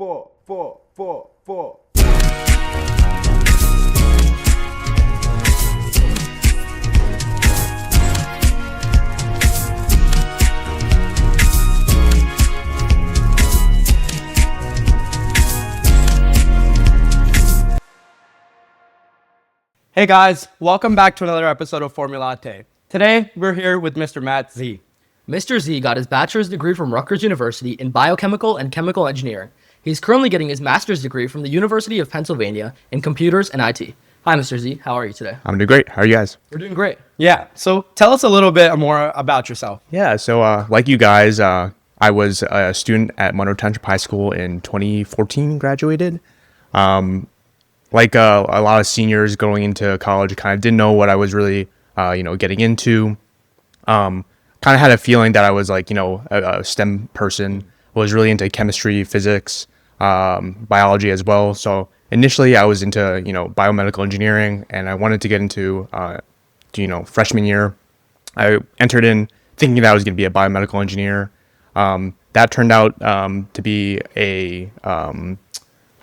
four. Hey guys, welcome back to another episode of FormuLATTE. Today, we're here with Mr. Matt Z. Mr. Z got his bachelor's degree from Rutgers University in biochemical and chemical engineering. He's currently getting his master's degree from the University of Pennsylvania in computers and IT. Hi, Mr. Z. How are you today? I'm doing great. How are you guys? We're doing great. Yeah, so tell us a little bit more about yourself. Yeah, so like you guys, I was a student at Monroe Township High School in 2014, graduated. Like a lot of seniors going into college, kind of didn't know what I was really, getting into. Kind of had a feeling that I was like, a STEM person, was really into chemistry, physics, biology as well. So initially I was into, biomedical engineering, and I wanted to get into, freshman year. I entered in thinking that I was going to be a biomedical engineer. That turned out to be I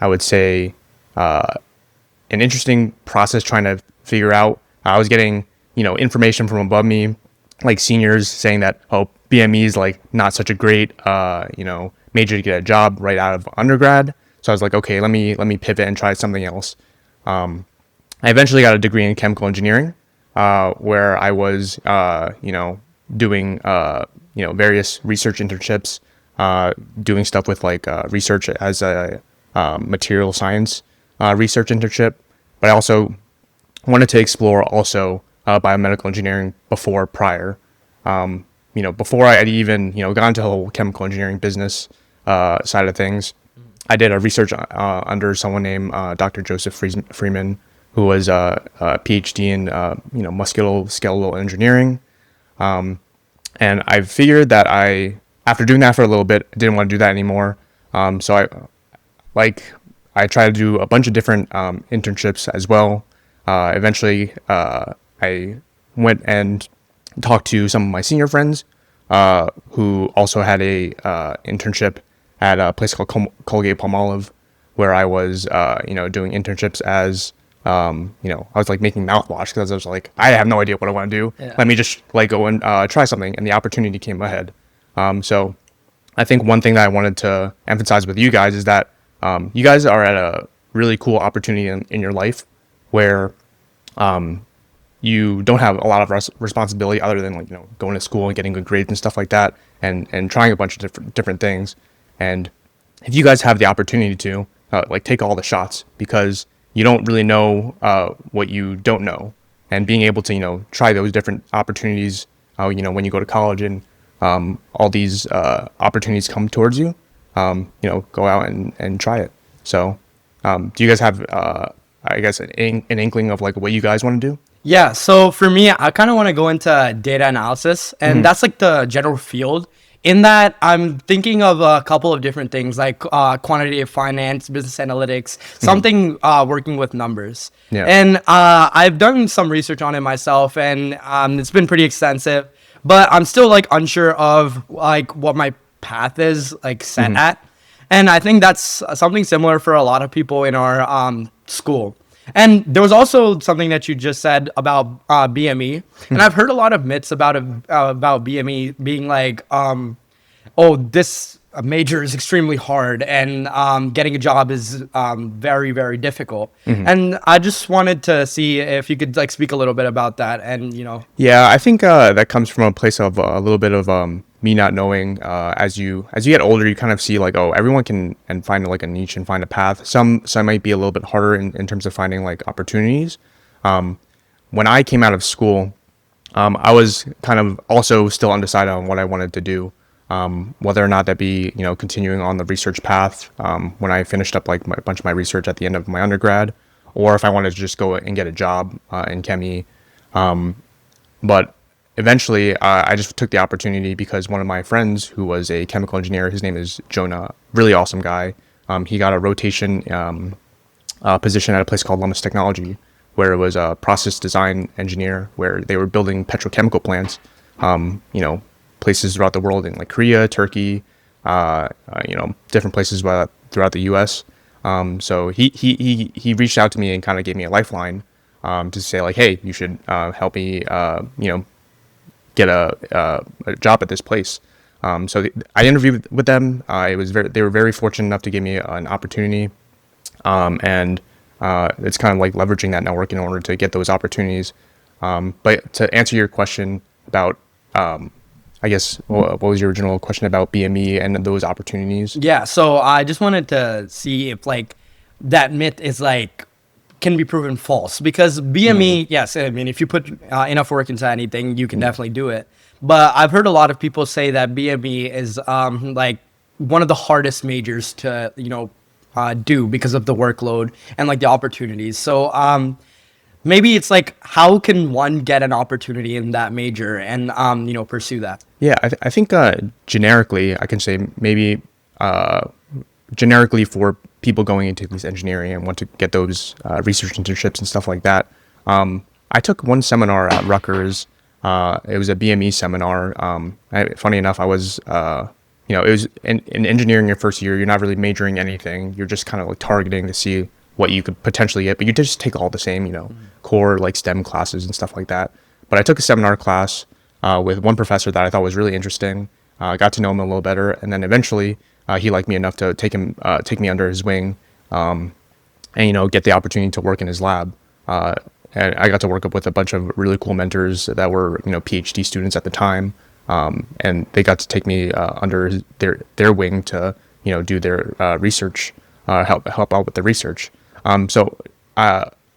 would say, an interesting process trying to figure out. I was getting, information from above me, like seniors saying that, BME is like not such a great, major to get a job right out of undergrad. So I was like, okay, let me pivot and try something else. I eventually got a degree in chemical engineering, where I was, doing, various research internships, doing stuff with like research as a material science research internship, but I also wanted to explore also biomedical engineering prior. Before I had even got into the whole chemical engineering business side of things, I did a research under someone named Dr. Joseph Freeman, who was a PhD in musculoskeletal engineering, and I figured that after doing that for a little bit, I didn't want to do that anymore. So I tried to do a bunch of different internships as well. Eventually, I went and talked to some of my senior friends who also had a internship at a place called Colgate-Palmolive, where I was, doing internships as, I was like making mouthwash because I was like, I have no idea what I want to do. Yeah. Let me just like go and try something, and the opportunity came ahead. So I think one thing that I wanted to emphasize with you guys is that you guys are at a really cool opportunity in your life where you don't have a lot of responsibility other than like going to school and getting good grades and stuff like that, and trying a bunch of different things. And if you guys have the opportunity to take all the shots, because you don't really know what you don't know, and being able to try those different opportunities when you go to college and all these opportunities come towards you, go out and try it. So, do you guys have, I guess, an inkling of like what you guys want to do? Yeah, so for me, I kind of want to go into data analysis, and that's like the general field. In that, I'm thinking of a couple of different things like quantitative finance, business analytics, something working with numbers. Yeah. And I've done some research on it myself, and it's been pretty extensive. But I'm still like unsure of like what my path is like set at. And I think that's something similar for a lot of people in our school. And there was also something that you just said about BME, and I've heard a lot of myths about BME being like, this major is extremely hard, and getting a job is very, very difficult. And I just wanted to see if you could like speak a little bit about that, and Yeah, I think that comes from a place of a little bit of me not knowing. As you get older, you kind of see like, everyone can find like a niche and find a path. Some might be a little bit harder in terms of finding like opportunities. When I came out of school, I was kind of also still undecided on what I wanted to do, whether or not that be continuing on the research path when I finished up like a bunch of my research at the end of my undergrad, or if I wanted to just go and get a job in chemie. But eventually, I just took the opportunity because one of my friends who was a chemical engineer, his name is Jonah, really awesome guy. He got a rotation position at a place called Lummus Technology, where it was a process design engineer, where they were building petrochemical plants, places throughout the world in like Korea, Turkey, different places throughout the U.S. So he reached out to me and kind of gave me a lifeline to say like, hey, you should help me, get a job at this place. I interviewed with them. They were very fortunate enough to give me an opportunity, and it's kind of like leveraging that network in order to get those opportunities. But to answer your question about, I guess, what was your original question about BME and those opportunities? Yeah, so I just wanted to see if like that myth is like can be proven false, because BME, yes, I mean if you put enough work into anything, you can definitely do it. But I've heard a lot of people say that BME is like one of the hardest majors to do because of the workload and like the opportunities. So maybe it's like, how can one get an opportunity in that major and pursue that? Yeah, I think generically, I can say maybe generically for people going into this engineering and want to get those research internships and stuff like that. I took one seminar at Rutgers. It was a BME seminar. Funny enough, I was, it was in engineering your first year. You're not really majoring anything. You're just kind of like targeting to see what you could potentially get, but you just take all the same, core like STEM classes and stuff like that. But I took a seminar class with one professor that I thought was really interesting. Got to know him a little better, and then eventually he liked me enough to take me under his wing, and get the opportunity to work in his lab. And I got to work up with a bunch of really cool mentors that were PhD students at the time, and they got to take me under their wing to do their research, help out with the research. So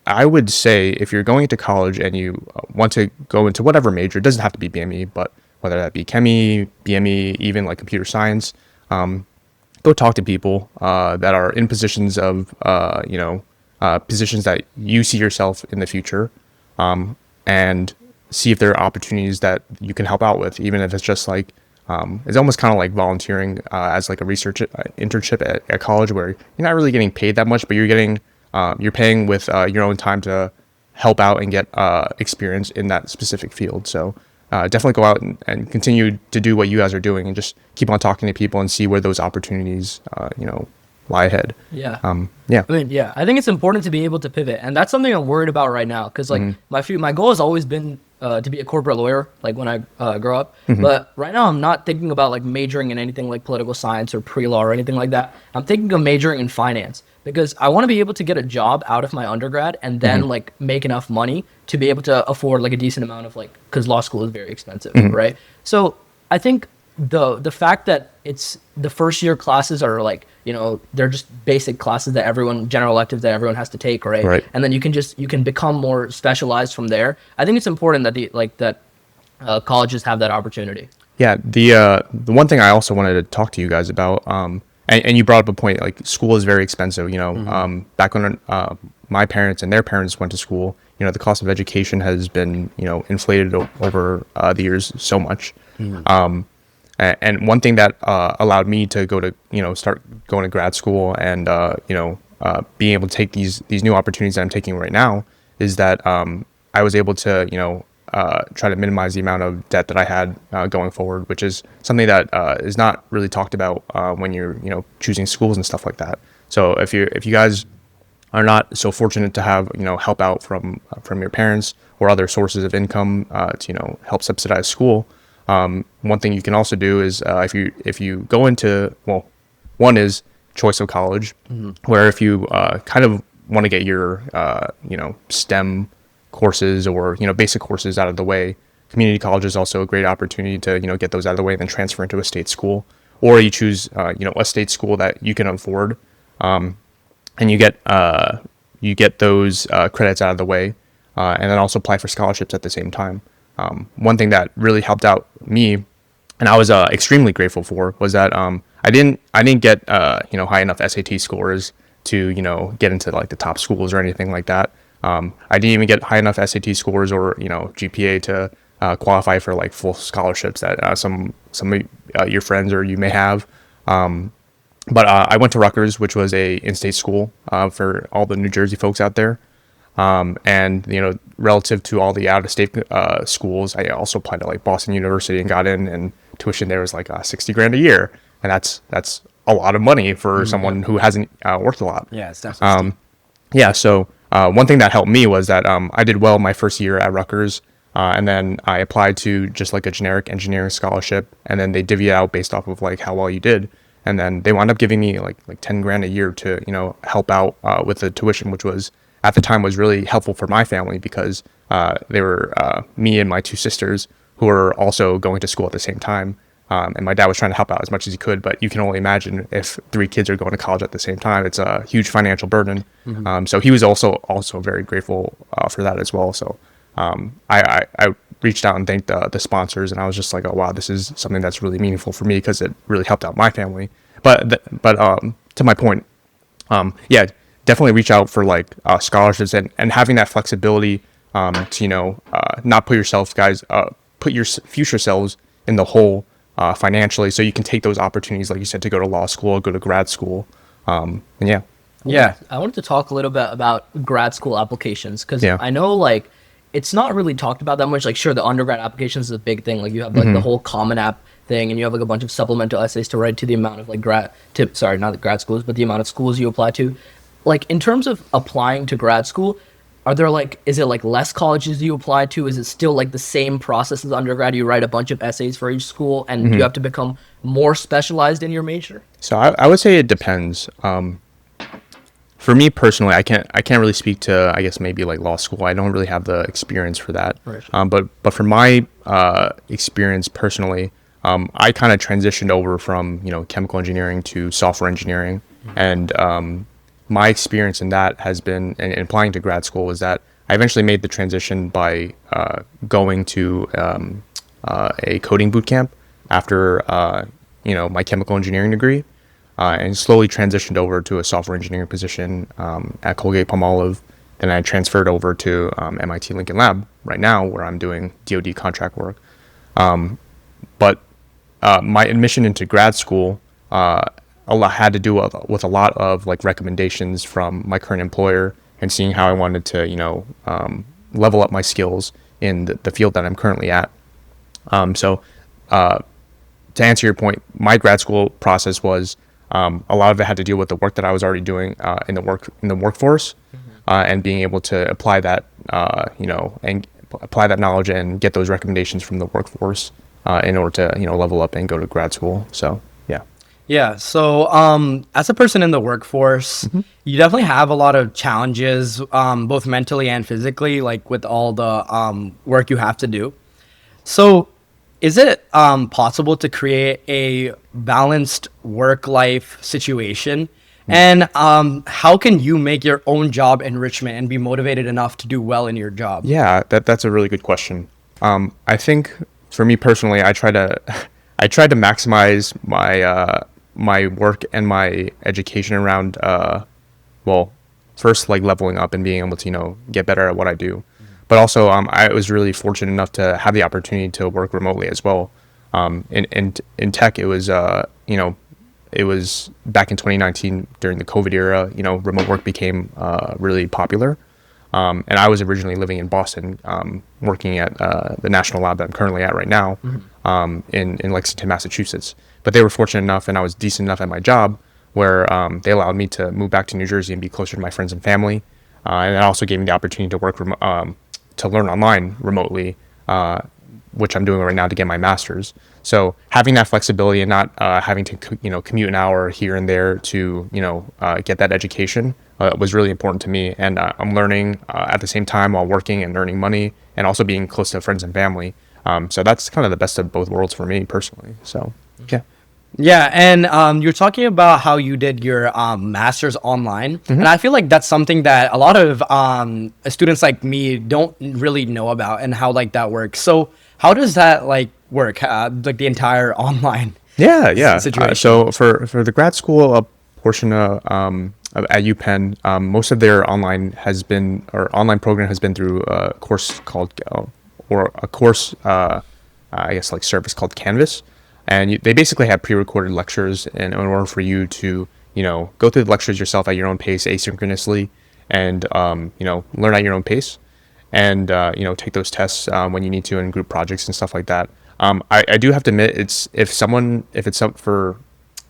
I would say if you're going into college and you want to go into whatever major, it doesn't have to be BME, but whether that be chemie, BME, even like computer science, go talk to people that are in positions of, positions that you see yourself in the future, and see if there are opportunities that you can help out with, even if it's just like, it's almost kind of like volunteering as like a research internship at college, where you're not really getting paid that much, but you're paying with your own time to help out and get experience in that specific field. So definitely go out and continue to do what you guys are doing, and just keep on talking to people and see where those opportunities, lie ahead. Yeah. Yeah. I mean, yeah, I think it's important to be able to pivot, and that's something I'm worried about right now. Cause like my goal has always been to be a corporate lawyer, like when I grow up. But right now I'm not thinking about like majoring in anything like political science or pre-law or anything like that. I'm thinking of majoring in finance, because I want to be able to get a job out of my undergrad and then like make enough money to be able to afford like a decent amount of like, because law school is very expensive, right? So I think the fact that it's the first year classes are like, they're just basic classes that general electives that everyone has to take, right? And then you can become more specialized from there. I think it's important that colleges have that opportunity. Yeah. The one thing I also wanted to talk to you guys about, and you brought up a point, like school is very expensive, back when my parents and their parents went to school, the cost of education has been, inflated over the years so much. And one thing that allowed me to go to, start going to grad school and, being able to take these new opportunities that I'm taking right now is that I was able to, try to minimize the amount of debt that I had going forward, which is something that is not really talked about when you're, choosing schools and stuff like that. So if you guys are not so fortunate to have, help out from your parents or other sources of income to, help subsidize school, one thing you can also do is if you go into, well, one is choice of college, where if you kind of want to get your STEM courses or basic courses out of the way, community college is also a great opportunity to get those out of the way and then transfer into a state school, or you choose a state school that you can afford, and you get those credits out of the way, and then also apply for scholarships at the same time. One thing that really helped out me, and I was extremely grateful for, was that I didn't get high enough SAT scores to get into like the top schools or anything like that. I didn't even get high enough SAT scores or GPA to qualify for like full scholarships that some of your friends or you may have. But I went to Rutgers, which was a in-state school for all the New Jersey folks out there. And relative to all the out-of-state schools, I also applied to like Boston University and got in, and tuition there was like $60,000 a year, and that's a lot of money for someone who hasn't worked a lot. Yeah, it's definitely. Yeah, so one thing that helped me was that I did well my first year at Rutgers, and then I applied to just like a generic engineering scholarship, and then they divvy it out based off of like how well you did, and then they wound up giving me like 10 grand a year to help out with the tuition, which was at the time was really helpful for my family because they were me and my two sisters who were also going to school at the same time. And my dad was trying to help out as much as he could, but you can only imagine if 3 kids are going to college at the same time, it's a huge financial burden. So he was also very grateful for that as well. So I reached out and thanked the sponsors, and I was just like, oh wow, this is something that's really meaningful for me because it really helped out my family. But to my point, yeah, definitely reach out for like scholarships and having that flexibility to not put yourself put your future selves in the hole financially, so you can take those opportunities, like you said, to go to law school, go to grad school, and yeah. I wanted to talk a little bit about grad school applications because Yeah. I know like it's not really talked about that much. Like, sure, the undergrad applications is a big thing. Like, you have like the whole Common App thing, and you have like a bunch of supplemental essays to write to the amount of like not the grad schools, but the amount of schools you apply to. Like, in terms of applying to grad school, are there is it like less colleges you apply to? Is it still like the same process as undergrad? You write a bunch of essays for each school, and you have to become more specialized in your major? So I would say it depends. For me personally, I can't really speak to, I guess, maybe like law school. I don't really have the experience for that. Right. But for my experience personally, I kind of transitioned over from chemical engineering to software engineering, and my experience in that has been, and applying to grad school, was that I eventually made the transition by going to a coding boot camp after my chemical engineering degree. And slowly transitioned over to a software engineering position at Colgate-Palmolive. Then I transferred over to MIT Lincoln Lab right now, where I'm doing DoD contract work. But my admission into grad school had to do with a lot of like recommendations from my current employer and seeing how I wanted to level up my skills in the field that I'm currently at. So to answer your point, my grad school process was a lot of it had to deal with the work that I was already doing in the workforce, and being able to apply that and apply that knowledge and get those recommendations from the workforce in order to level up and go to grad school. So yeah. Yeah. So as a person in the workforce, you definitely have a lot of challenges, both mentally and physically, like with all the work you have to do. So is it possible to create a balanced work-life situation? And how can you make your own job enrichment and be motivated enough to do well in your job? Yeah, that's a really good question. I think for me personally, I try to maximize my work and my education around first like leveling up and being able to get better at what I do. But also, I was really fortunate enough to have the opportunity to work remotely as well. In tech, it was it was back in 2019 during the COVID era. Remote work became really popular, and I was originally living in Boston, working at the national lab that I'm currently at right now, in Lexington, Massachusetts. But they were fortunate enough, and I was decent enough at my job, where they allowed me to move back to New Jersey and be closer to my friends and family, and it also gave me the opportunity to work to learn online remotely, which I'm doing right now to get my master's. So having that flexibility and not having to commute an hour here and there to get that education was really important to me. And I'm learning at the same time while working and earning money, and also being close to friends and family. So that's kind of the best of both worlds for me personally. So yeah. Yeah, and you're talking about how you did your master's online, and I feel like that's something that a lot of students like me don't really know about, and how like that works. So how does that like work? Like the entire online situation? So for the grad school portion at UPenn, most of their online program has been through a course called I guess like service called Canvas. And they basically have pre-recorded lectures in order for you to, go through the lectures yourself at your own pace asynchronously, and, learn at your own pace, and, take those tests when you need to in group projects and stuff like that. I do have to admit, if it's for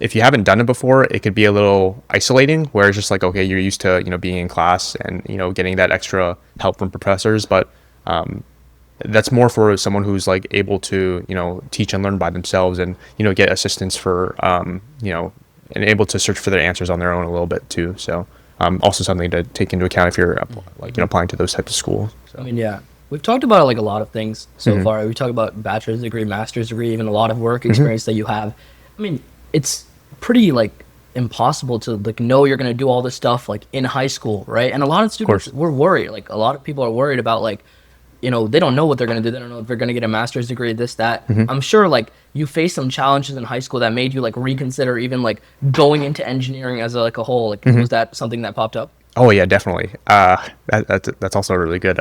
if you haven't done it before, it could be a little isolating, where it's just like, okay, you're used to, being in class and, getting that extra help from professors. But that's more for someone who's like able to, teach and learn by themselves and, get assistance for, and able to search for their answers on their own a little bit too. So also something to take into account if you're like, applying to those types of schools. So. I mean, yeah, we've talked about like a lot of things so far. We talked about bachelor's degree, master's degree, even a lot of work experience that you have. I mean, it's pretty like impossible to like know you're going to do all this stuff like in high school, right? And a lot of students were worried. Like a lot of people are worried about like, they don't know what they're going to do. They don't know if they're going to get a master's degree, this, that. I'm sure like you faced some challenges in high school that made you like reconsider even like going into engineering as a whole. Like, was that something that popped up? Oh yeah, definitely. That's also a really good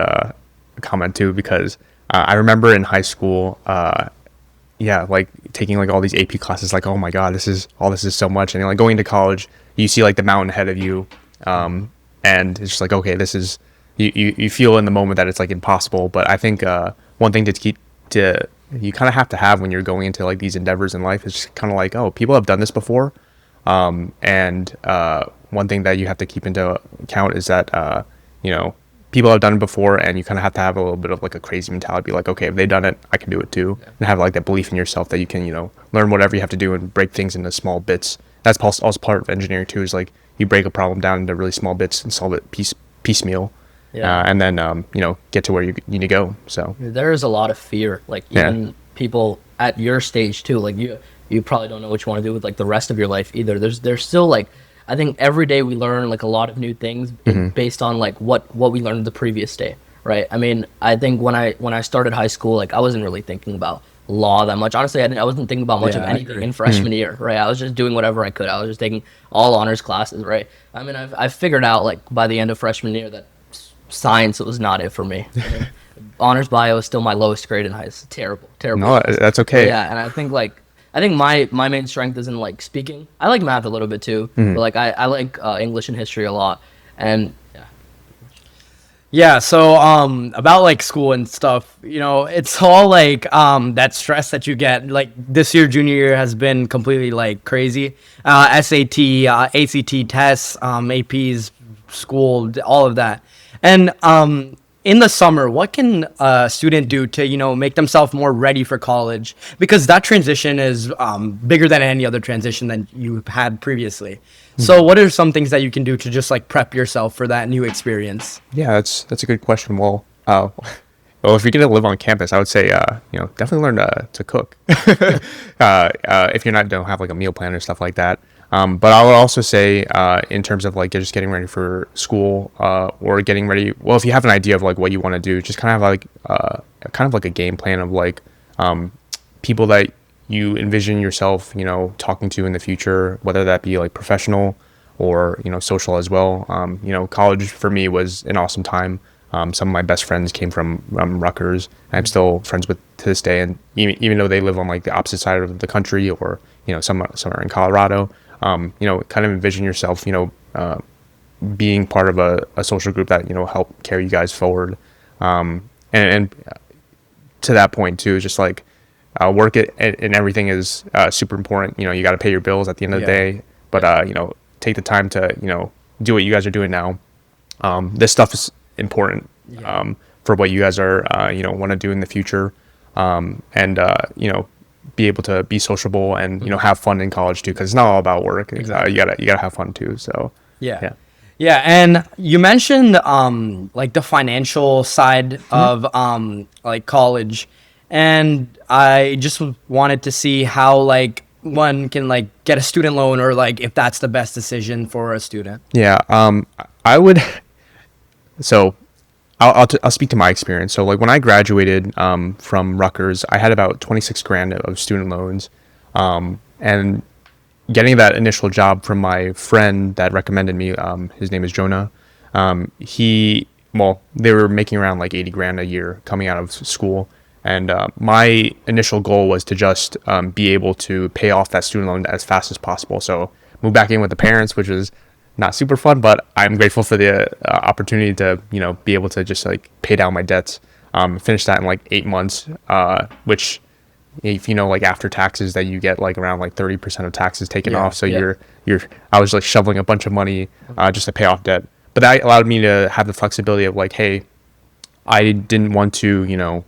comment too, because I remember in high school, like taking like all these AP classes, like, oh my God, this is so much. And like going to college, you see like the mountain ahead of you. And it's just like, okay, this is, you feel in the moment that it's like impossible. But I think one thing you kind of have to have when you're going into like these endeavors in life is just kind of like, oh, people have done this before. And one thing that you have to keep into account is that, people have done it before, and you kind of have to have a little bit of like a crazy mentality, be like, okay, if they've done it, I can do it too. And have like that belief in yourself that you can, learn whatever you have to do and break things into small bits. That's also part of engineering too, is like you break a problem down into really small bits and solve it piecemeal. And then, get to where you need to go. So there is a lot of fear, like even people at your stage too, like you probably don't know what you want to do with like the rest of your life either. There's still like, I think every day we learn like a lot of new things based on like what we learned the previous day, right? I mean, I think when I started high school, like I wasn't really thinking about law that much. Honestly, I wasn't thinking about much of anything in freshman year, right? I was just doing whatever I could. I was just taking all honors classes, right? I mean, I figured out like by the end of freshman year that science was not it for me. I mean, honors bio is still my lowest grade in high school. Terrible. No, that's okay. Yeah, and I think my main strength is in like speaking. I like math a little bit too, but like I like English and history a lot. And so about like school and stuff, it's all like that stress that you get. Like this year, junior year, has been completely like crazy. SAT, ACT tests, APs, school, all of that. And in the summer, what can a student do to, make themselves more ready for college? Because that transition is bigger than any other transition that you had previously. So what are some things that you can do to just like prep yourself for that new experience? Yeah, that's a good question. Well, if you're going to live on campus, I would say, definitely learn to cook. If don't have like a meal plan or stuff like that. But I would also say, in terms of like just getting ready for school, or getting ready, well, if you have an idea of like what you want to do, just kind of like a game plan of like, people that you envision yourself, talking to in the future, whether that be like professional or, social as well. College for me was an awesome time. Some of my best friends came from Rutgers. I'm still friends with to this day. And even though they live on like the opposite side of the country, or, some are in Colorado, kind of envision yourself, being part of a social group that, help carry you guys forward. And to that point too, just like, work it and everything is, super important. You got to pay your bills at the end of the day, but, take the time to, do what you guys are doing now. This stuff is important, for what you guys are, want to do in the future. And, be able to be sociable and, have fun in college too, because it's not all about work. Exactly. You gotta have fun too. So yeah. And you mentioned like the financial side of like college, and I just wanted to see how like one can like get a student loan, or like if that's the best decision for a student. I would. So I'll speak to my experience. So like when I graduated from Rutgers, I had about 26 grand of student loans, and getting that initial job from my friend that recommended me, his name is Jonah. They were making around like 80 grand a year coming out of school. And my initial goal was to just be able to pay off that student loan as fast as possible. So move back in with the parents, which is not super fun, but I'm grateful for the opportunity to, be able to just like pay down my debts, finish that in like 8 months, which if you know, like after taxes that you get like around like 30% of taxes taken Yeah, off. So yeah. I was like shoveling a bunch of money just to pay off debt. But that allowed me to have the flexibility of like, hey, I didn't want to,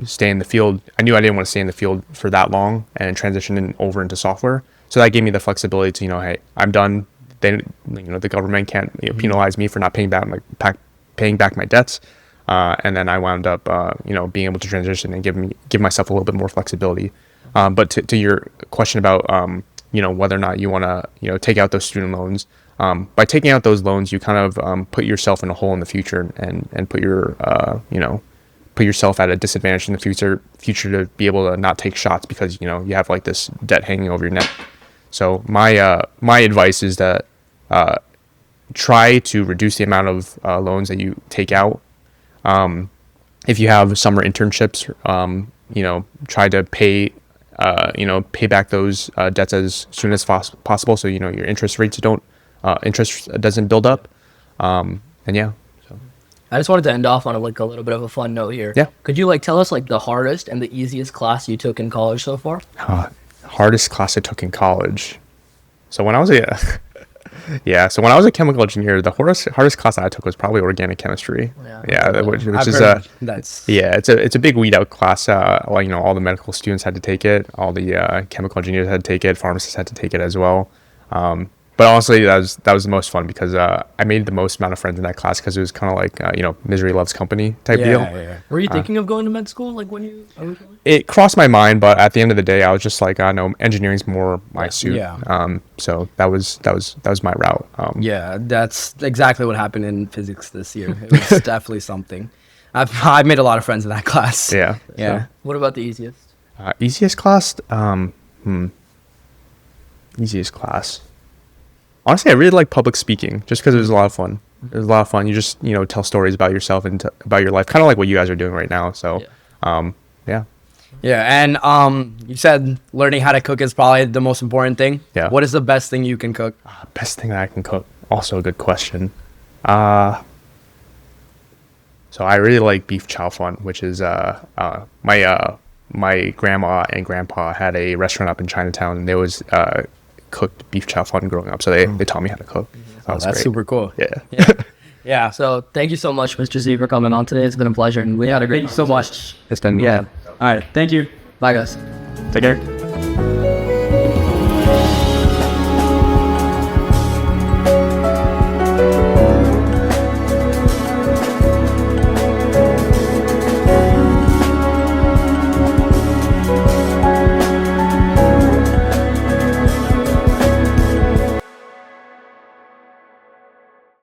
stay in the field. I knew I didn't want to stay in the field for that long and transition over into software. So that gave me the flexibility to, hey, I'm done. Then, the government can't penalize me for not paying back my debts. And then I wound up, being able to transition and give myself a little bit more flexibility. But to your question about, whether or not you want to, take out those student loans, by taking out those loans, you kind of put yourself in a hole in the future and put put yourself at a disadvantage in the future to be able to not take shots because, you have like this debt hanging over your neck. So my advice is that try to reduce the amount of loans that you take out. If you have summer internships, try to pay back those debts as soon as possible. So, your interest doesn't build up. And yeah. So. I just wanted to end off on a little bit of a fun note here. Yeah. Could you tell us the hardest and the easiest class you took in college so far? Hardest class I took in college. So when I was a chemical engineer, the hardest class that I took was probably organic chemistry. Which is it's a big weed out class. All the medical students had to take it, all the chemical engineers had to take it, pharmacists had to take it as well. But honestly, that was the most fun because I made the most amount of friends in that class because it was kind of like misery loves company type deal. Yeah. Were you thinking of going to med school when you originally? It crossed my mind, but at the end of the day, I was just like, no, engineering's more my suit. Yeah. So that was my route. Yeah, that's exactly what happened in physics this year. It was definitely something. I made a lot of friends in that class. Yeah. Yeah. What about the easiest? Easiest class? Easiest class. Honestly, I really like public speaking just because it was a lot of fun. It was a lot of fun. You just, tell stories about yourself and about your life, kind of like what you guys are doing right now. So, yeah. Yeah, and you said learning how to cook is probably the most important thing. Yeah. What is the best thing you can cook? Best thing that I can cook. Also a good question. So I really like beef chow fun, which is my grandma and grandpa had a restaurant up in Chinatown, and they always cooked beef chow fun growing up. So they taught me how to cook. That's great. super cool. Yeah. Yeah. So thank you so much, Mr. Z, for coming on today. It's been a pleasure, and we had a great. Thank you so much. It's been Yeah. All right. Thank you. Bye, guys. Take care.